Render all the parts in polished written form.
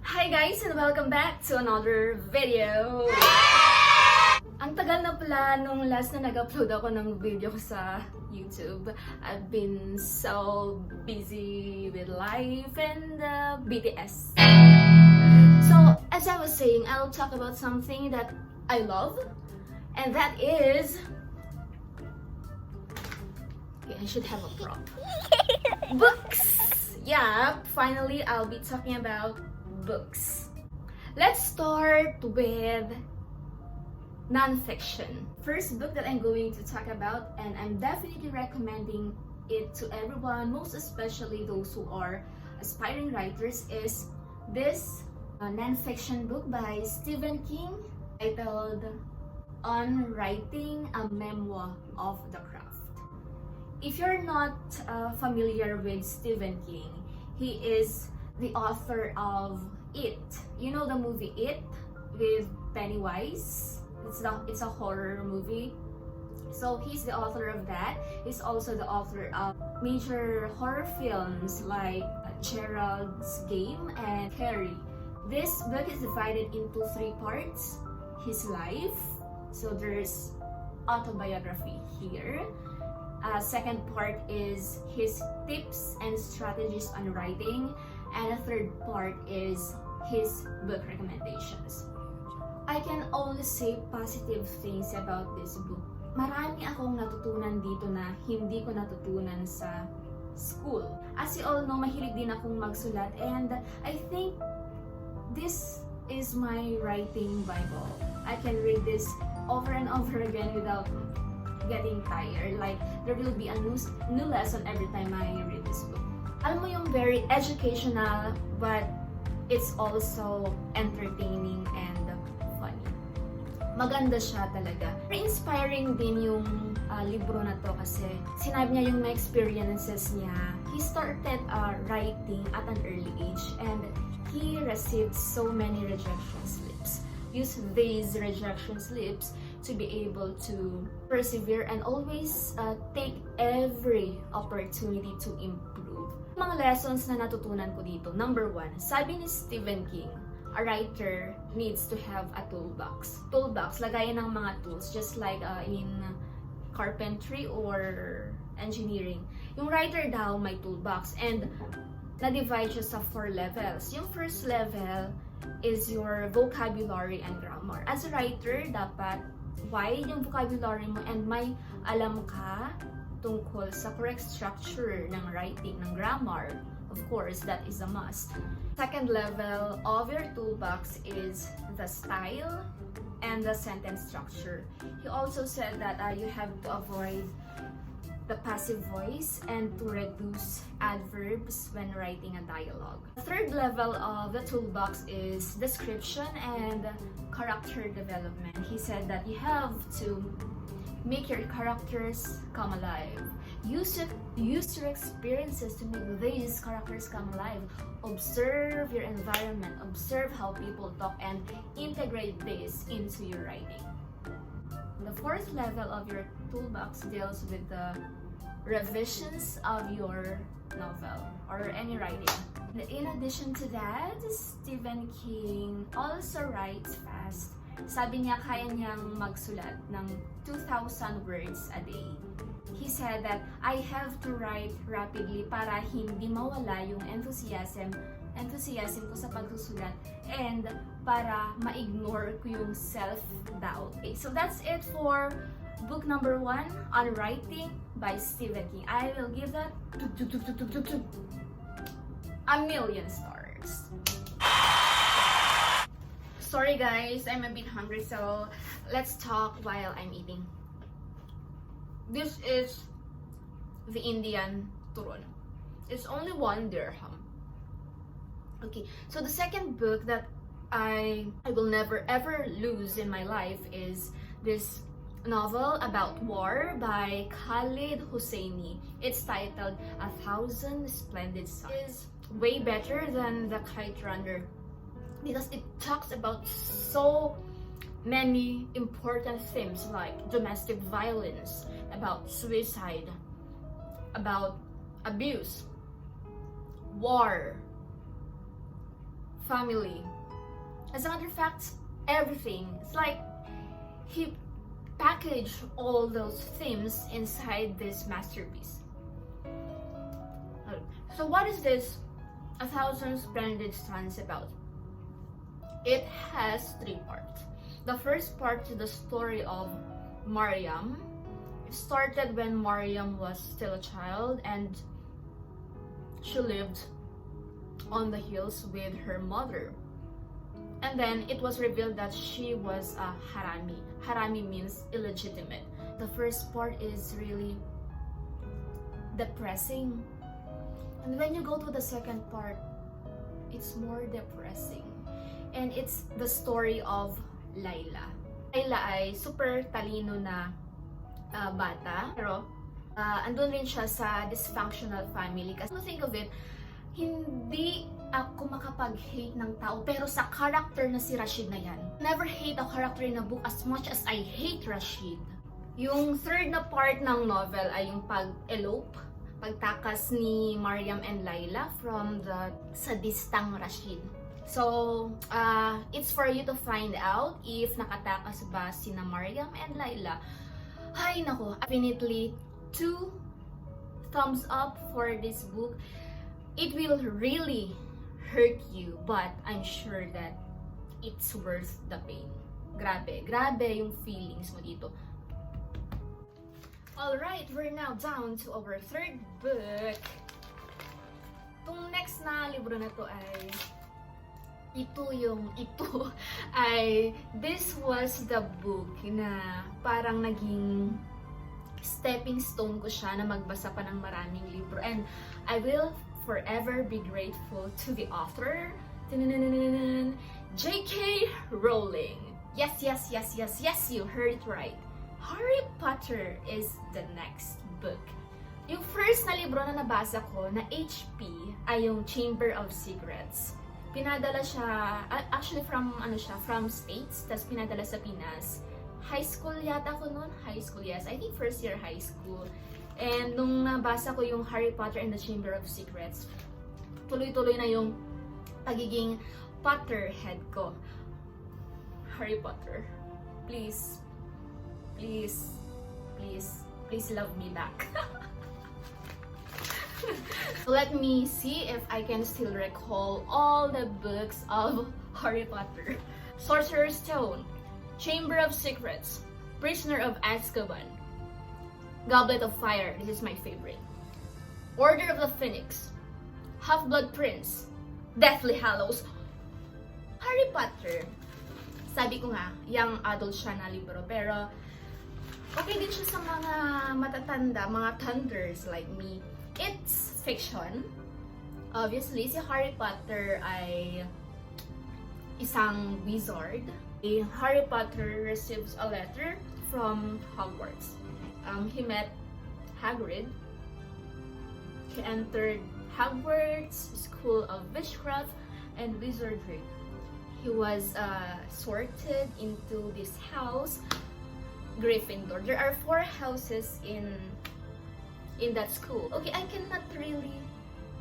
Hi guys and welcome back to another video! Ang tagal na pala nung last na nag-upload ako ng video ko sa YouTube. I've been so busy with life and BTS. So, as I was saying, I'll talk about something that I love, and that is... Okay, I should have a prop. Books! Yeah, finally I'll be talking about books. Let's start with non-fiction. First book that I'm going to talk about, and I'm definitely recommending it to everyone, most especially those who are aspiring writers, is this non-fiction book by Stephen King titled Onwriting, a Memoir of the Craft. If you're not familiar with Stephen King, he is the author of It. You know the movie It with Pennywise? It's a horror movie. So he's the author of that. He's also the author of major horror films like Gerald's Game and Carrie. This book is divided into 3 parts. His life, so there's autobiography here. Second part is his tips and strategies on writing, and the third part is his book recommendations. I can only say positive things about this book. Marami akong natutunan dito na hindi ko natutunan sa school. As you all know, mahilig din akong magsulat, and I think this is my writing Bible. I can read this over and over again without getting tired. Like, there will be a new lesson every time I read this book. Alam mo yung very educational, but it's also entertaining and funny. Maganda siya talaga. Very inspiring din yung libro na to kasi sinabi niya yung mga experiences niya. He started writing at an early age and he received so many rejection slips. Use these rejection slips to be able to persevere and always take every opportunity to improve. Mga lessons na natutunan ko dito. Number 1, sabi ni Stephen King, a writer needs to have a toolbox. Toolbox, lagayan ng mga tools, just like in carpentry or engineering. Yung writer daw may toolbox, and na-divide siya sa 4 levels. Yung first level is your vocabulary and grammar. As a writer, dapat wide yung vocabulary mo and may alam ka tungkol sa correct structure ng writing, ng grammar. Of course, that is a must. Second level of your toolbox is the style and the sentence structure. He also said that you have to avoid the passive voice and to reduce adverbs when writing a dialogue. The third level of the toolbox is description and character development. He said that you have to make your characters come alive. Use your experiences to make these characters come alive. Observe your environment, observe how people talk, and integrate this into your writing. The fourth level of your toolbox deals with the revisions of your novel or any writing. In addition to that, Stephen King also writes fast. Sabi niya kaya niyang magsulat ng 2,000 words a day. He said that I have to write rapidly para hindi mawala yung enthusiasm ko sa pagsusulat and para ma-ignore ko yung self-doubt. Okay, so that's it for book number 1, On Writing by Stephen King. I will give that 1,000,000 stars. Sorry guys, I'm a bit hungry, so let's talk while I'm eating. This is the Indian turon. It's only 1 dirham. Okay, so the second book that I will never ever lose in my life is this novel about war by Khaled Hosseini. It's titled A Thousand Splendid Suns. It's way better than The Kite Runner because it talks about so many important themes like domestic violence, about suicide, about abuse, war, family. As a matter of fact, everything. It's like he packaged all those themes inside this masterpiece. So what is this A Thousand Splendid Suns about? It has 3 parts. The first part is the story of Mariam. It started when Mariam was still a child and she lived on the hills with her mother. And then it was revealed that she was a harami. Harami means illegitimate. The first part is really depressing. And when you go to the second part, it's more depressing. And it's the story of Layla. Layla ay super talino na bata, pero andun rin siya sa dysfunctional family. Kasi to think of it, hindi ako makapag-hate ng tao, pero sa character na si Rashid na yan. Never hate a character in a book as much as I hate Rashid. Yung third na part ng novel ay yung pag-elope, pagtakas ni Mariam and Layla from the sadistang Rashid. So, it's for you to find out if nakatakas ba sina Mariam and Layla. Ay nako, definitely 2 thumbs up for this book. It will really hurt you, but I'm sure that it's worth the pain. Grabe, grabe yung feelings mo dito. Alright, we're now down to our third book. Itong next na libro na to ay this was the book na parang naging stepping stone ko siya na magbasa pa ng maraming libro, and I will forever be grateful to the author, JK Rowling. Yes, you heard it right. Harry Potter is the next book. Yung first na libro na nabasa ko na HP ay yung Chamber of Secrets. Pinadala siya, actually from States, tas pinadala sa Pinas. High school yata ko noon, yes, I think first year high school. And nung nabasa ko yung Harry Potter and the Chamber of Secrets, tuloy-tuloy na yung pagiging Potterhead ko. Harry Potter, please love me back. Let me see if I can still recall all the books of Harry Potter. Sorcerer's Stone, Chamber of Secrets, Prisoner of Azkaban, Goblet of Fire, this is my favorite, Order of the Phoenix, Half-Blood Prince, Deathly Hallows. Harry Potter, sabi ko nga, young adult siya na libro, pero okay din siya sa mga matatanda, mga thunders like me. It's fiction. Obviously, si Harry Potter ay isang wizard. Harry Potter receives a letter from Hogwarts. He met Hagrid. He entered Hogwarts School of Witchcraft and Wizardry. He was sorted into this house, Gryffindor. There are 4 houses in that school. Okay, I cannot really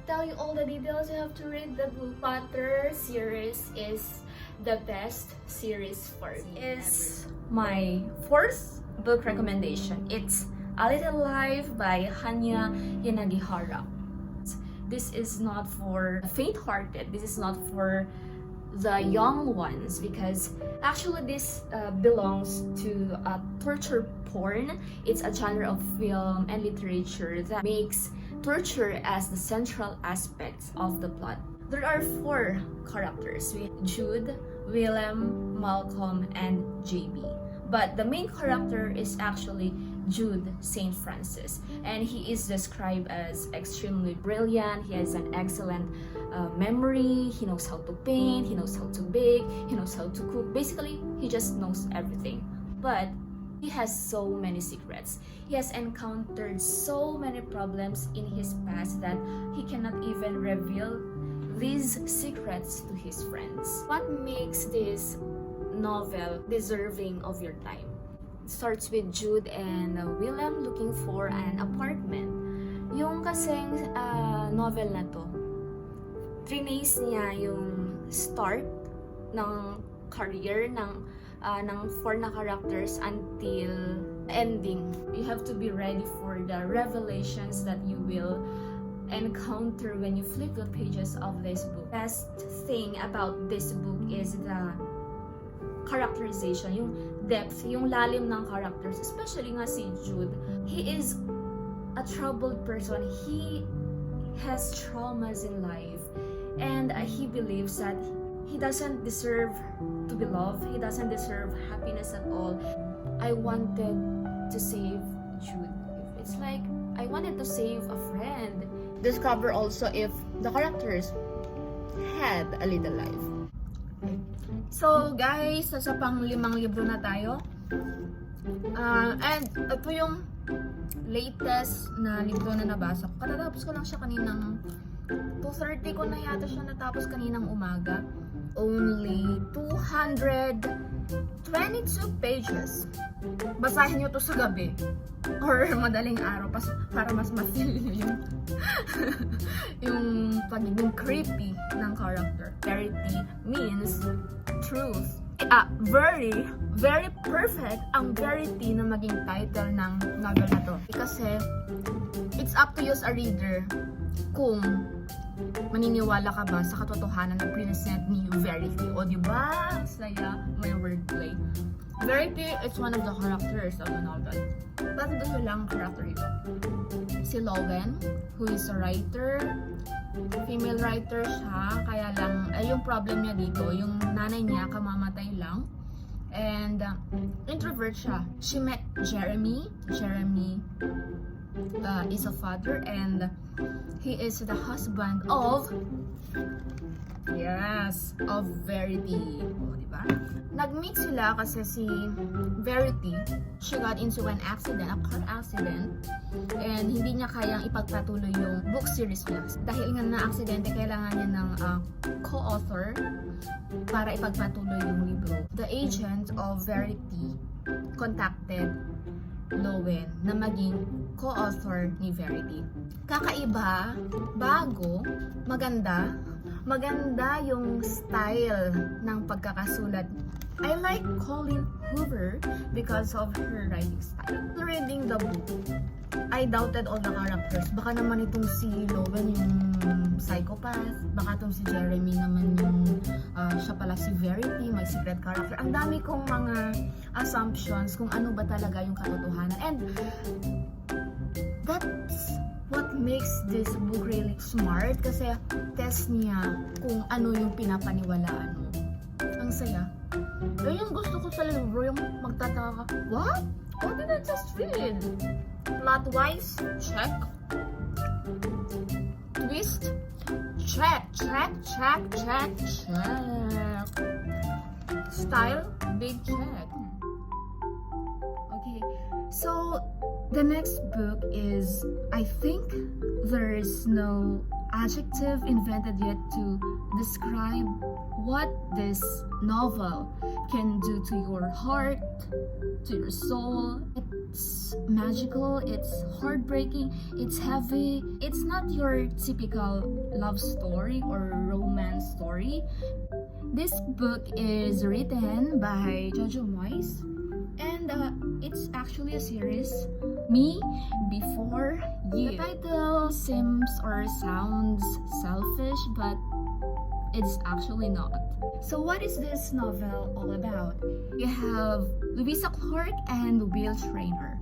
tell you all the details. You have to read the book. Potter series is the best series for me. Is my 4th book recommendation. It's A Little Life by Hanya Yanagihara. This is not for faint-hearted. This is not for the young ones, because actually this belongs to torture porn. It's a genre of film and literature that makes torture as the central aspect of the plot. There are 4 characters: Jude, Willem, Malcolm, and JB. But the main character is actually Jude St. Francis, and he is described as extremely brilliant. He has an excellent memory. He knows how to paint, he knows how to bake, he knows how to cook. Basically, he just knows everything. But he has so many secrets. He has encountered so many problems in his past that he cannot even reveal these secrets to his friends. What makes this novel deserving of your time? It starts with Jude and Willem looking for an apartment. Yung kasing novel na to, trinace niya yung start ng career ng 4 na characters until ending. You have to be ready for the revelations that you will encounter when you flip the pages of this book. Best thing about this book is the characterization, yung depth, yung lalim ng characters, especially nga si Jude. He is a troubled person. He has traumas in life, and he believes that he doesn't deserve to be loved. He doesn't deserve happiness at all. I wanted to save Jude. It's like I wanted to save a friend. Discover also if the characters had a little life. So guys, nasa pang 5 libro na tayo. And ito yung latest na libro na nabasa ko. Katatapos ko lang siya kaninang 2:30 ko na yata siya natapos kaninang umaga. Only 222 pages. Basahin nyo to sa gabi or madaling araw para mas ma-feel nyo yung pagiging creepy ng character. Verity means truth. Very, very perfect ang Verity na maging title ng novel na to. Kasi it's up to you as a reader kung maniniwala ka ba sa katotohanan na present ni Verity. O diba? Saya, may wordplay. Verity is one of the characters of the novel. Bakit gusto lang character ito? Si Lowen, who is a writer, female writer siya, kaya lang, yung problem niya dito, yung nanay niya kamamatay lang, and introvert siya. She met Jeremy. Jeremy is a father, and he is the husband of Verity. O, diba? Nag-meet sila kasi si Verity, she got into a car accident, and hindi niya kayang ipagpatuloy yung book series niya. Dahil nga na-aksidente, kailangan niya ng co-author para ipagpatuloy yung libro. The agent of Verity contacted Lowen na maging co-author ni Verity. Kakaiba, bago, maganda yung style ng pagkakasulat. I like Colleen Hoover because of her writing style. Reading the book, I doubted all the characters. Baka naman itong si Lowen yung psychopath, baka itong si Jeremy naman yung siya pala si Verity, may secret character. Ang dami kong mga assumptions kung ano ba talaga yung katotohanan. And that's what makes this book really smart, kasi test niya kung ano yung pinapaniwalaan mo. Ang saya. Yung gusto ko sa libro, yung magtataka ka, what? What did I just read? Plot-wise, check. Twist, check. Style, big check. Okay, so the next book is, I think there is no adjective invented yet to describe what this novel can do to your heart, to your soul. It's magical, it's heartbreaking, it's heavy. It's not your typical love story or romance story. This book is written by Jojo Moyes, and it's actually a series, Me Before You. The title seems or sounds selfish, but it's actually not. So what is this novel all about? You have Louisa Clark and Will Traynor.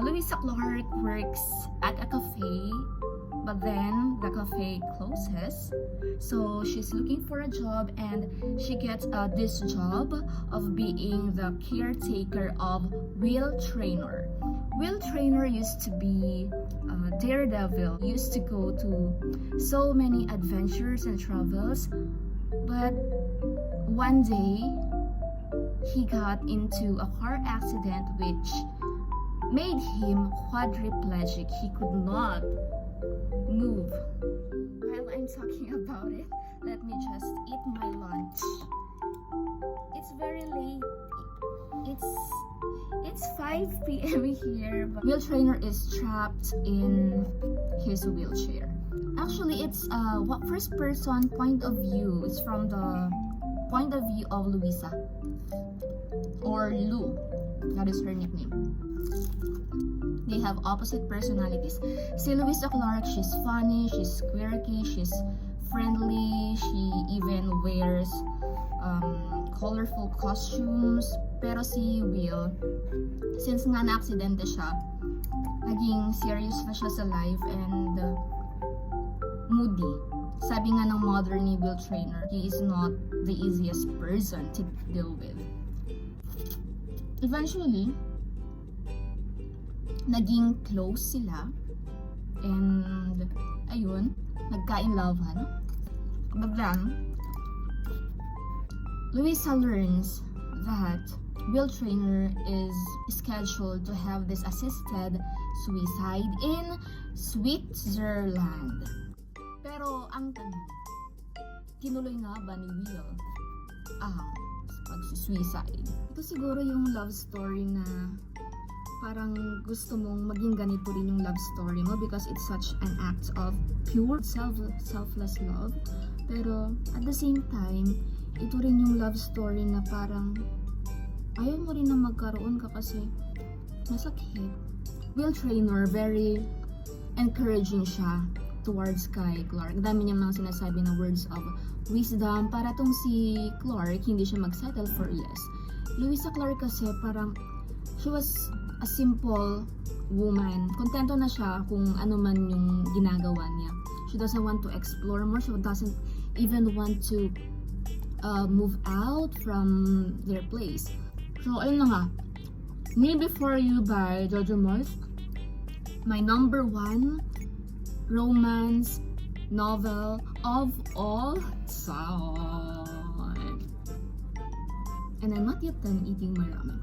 Louisa Clark works at a cafe, but then the cafe closes, so she's looking for a job, and she gets this job of being the caretaker of Will Traynor. Will Traynor used to be a daredevil, used to go to so many adventures and travels, but one day he got into a car accident which made him quadriplegic. He could not move. While I'm talking about it, let me just eat my lunch. It's very late. It's 5 p.m. here, but Will Traynor is trapped in his wheelchair. Actually, it's what first person point of view. It's from the point of view of Louisa, or Lou. That is her nickname. They have opposite personalities. Si Louisa Clark, she's funny, she's quirky, she's friendly, she even wears colorful costumes. Pero si Will, since nga na-aksidente siya, naging serious pa siya sa life and moody. Sabi nga ng mother ni Will Trainer, he is not the easiest person to deal with. Eventually, naging close sila and ayun, nagka-inlovehan. But then, Louisa learns that Will Trainer is scheduled to have this assisted suicide in Switzerland. Pero ang tanong, tinuloy nga ba ni Will ang pag-suicide? Ito siguro yung love story na parang gusto mong maging ganito rin yung love story mo because it's such an act of pure selfless love. Pero at the same time, ito rin yung love story na parang ayaw mo rin na magkaroon ka kasi masakit. Will Trainer, very encouraging siya towards kay Clark. Dami niya mga sinasabi na words of wisdom para tong si Clark hindi siya mag-settle for less. Louisa Clark kasi parang she was a simple woman. Kontento na siya kung ano man yung ginagawa niya. She doesn't want to explore more. She doesn't even want to move out from their place. So, ayun na nga. Me Before You by Jojo Moyes. My number 1 romance novel of all time. And I'm not yet done eating my ramen.